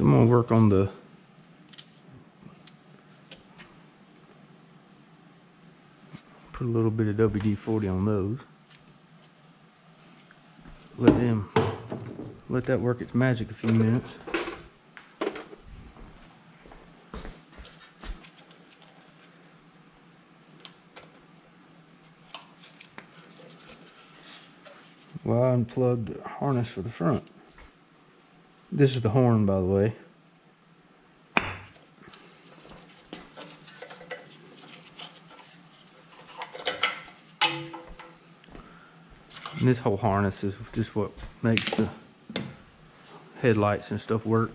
So I'm gonna work on the put a little bit of WD-40 on those. Let that work its magic a few minutes. Well, I unplugged the harness for the front. This is the horn, by the way. And this whole harness is just what makes the headlights and stuff work.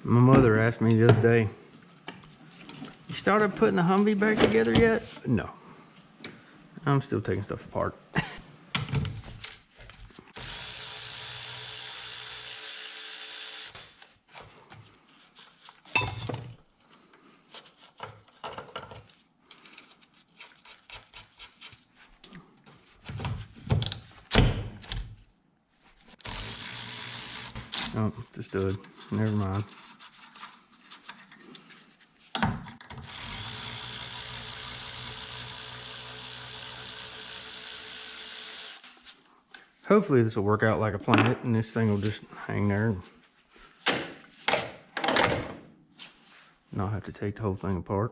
My mother asked me the other day, "You started putting the Humvee back together yet?" No. I'm still taking stuff apart. Oh, just stood. Never mind. Hopefully this will work out like a planet and this thing will just hang there and not have to take the whole thing apart.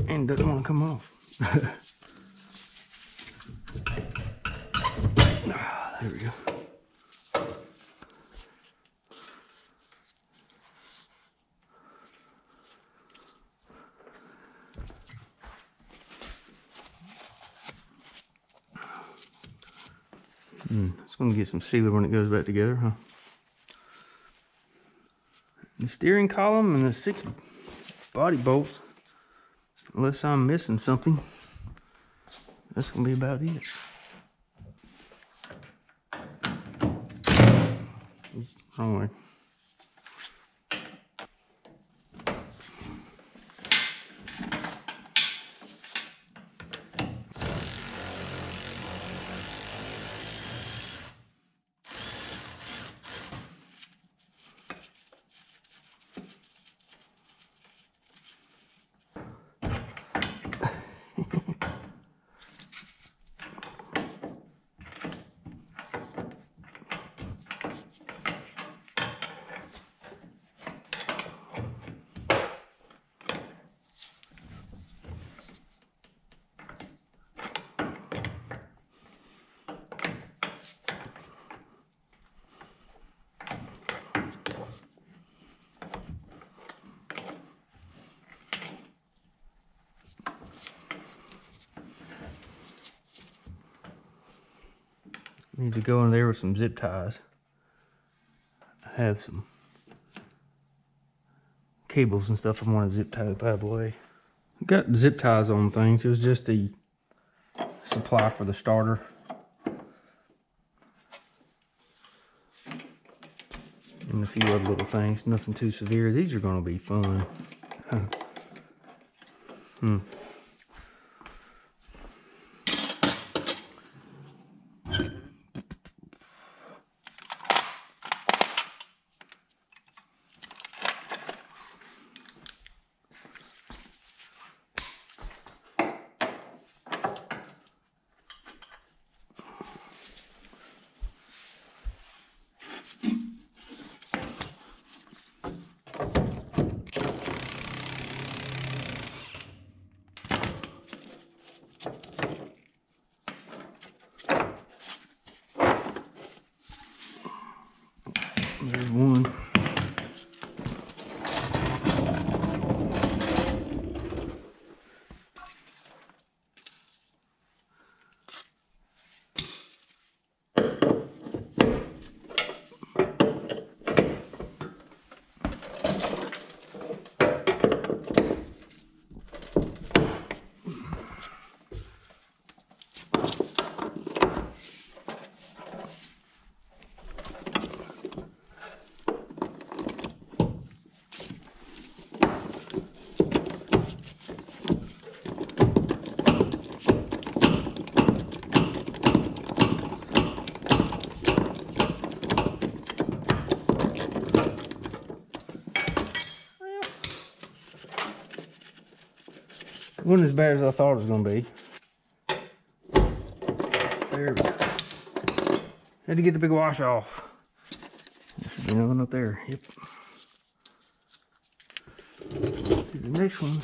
And doesn't want to come off. There we go. It's going to get some sealer when it goes back together, huh? The steering column and the 6 body bolts, unless I'm missing something, that's going to be about it. Wrong way. Need to go in there with some zip ties. I have some cables and stuff I want to zip tie the bad boy. I got zip ties on things. It was just the supply for the starter. And a few other little things. Nothing too severe. These are going to be fun. There's one. It wasn't as bad as I thought it was going to be. There we go. Had to get the big wash off. There should be nothing up there. Yep. See the next one.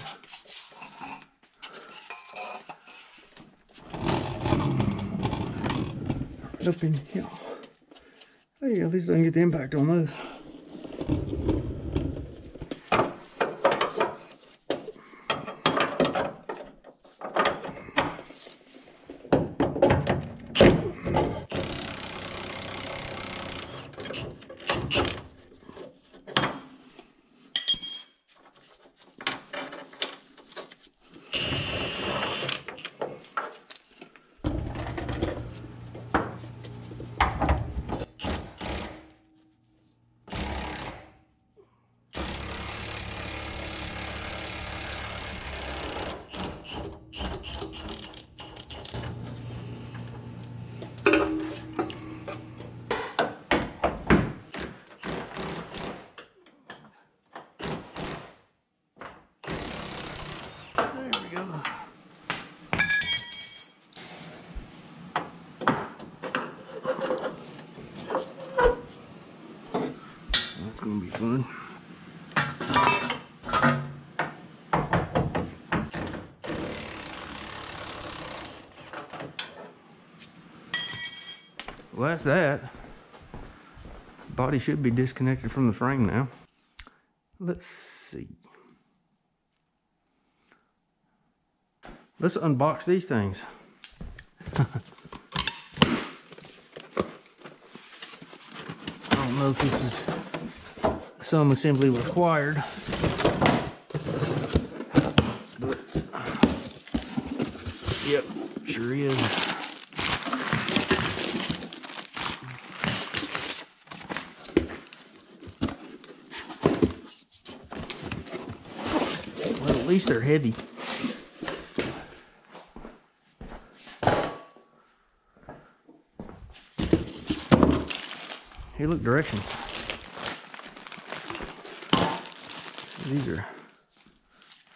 Up in here. Hey, at least I can get the impact on those. That's gonna be fun. Well, that's that. Body should be disconnected from the frame now. Let's see. Let's unbox these things. I don't know if this is some assembly required, but yep, sure is. Well, at least they're heavy. Hey, look, directions. These are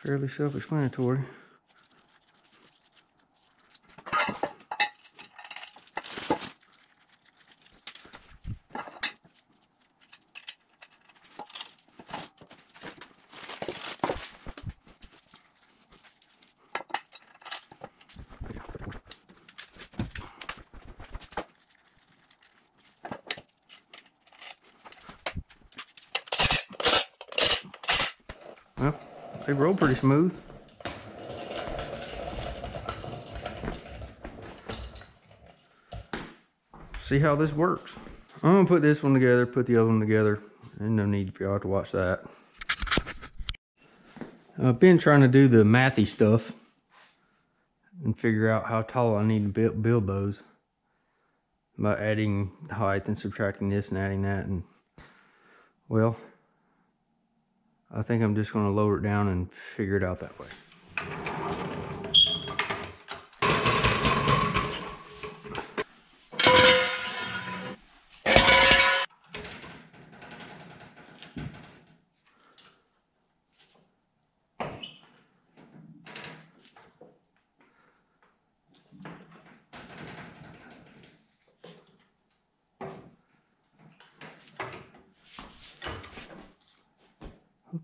fairly self-explanatory. Well, they roll pretty smooth. See how this works. I'm gonna put this one together, put the other one together, and no need for y'all to watch that. I've been trying to do the mathy stuff and figure out how tall I need to build those by adding height and subtracting this and adding that, and well, I think I'm just going to lower it down and figure it out that way.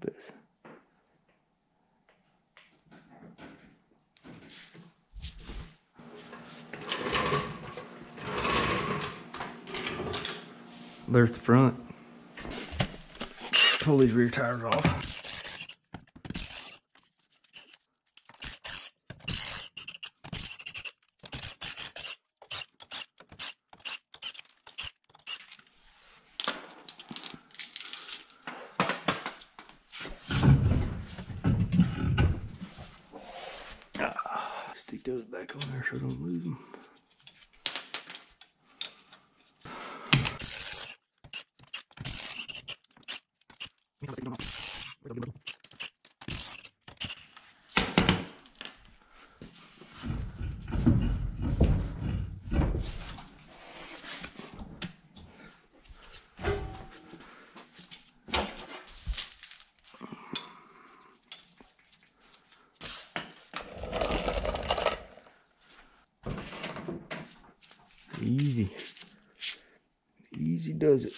this. There's the front. Pull these rear tires off. Stick those back on there so I don't lose them. Easy. Easy does it.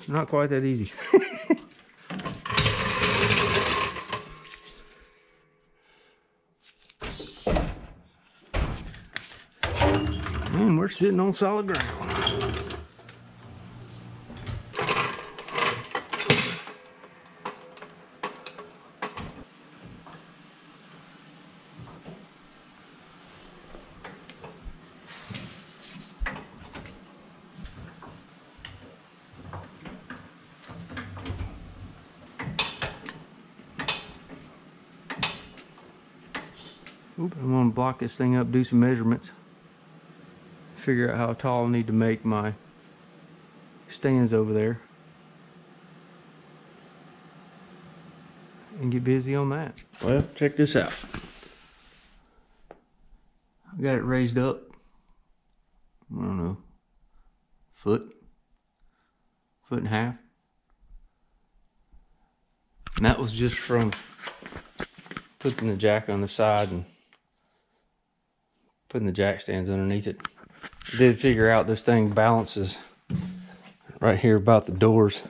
Not quite that easy. Man, we're sitting on solid ground. Oop, I'm gonna block this thing up, do some measurements, figure out how tall I need to make my stands over there, and get busy on that. Well, check this out. I got it raised up, I don't know, foot and a half. And that was just from putting the jack on the side and putting the jack stands underneath it. I did figure out this thing balances right here about the doors.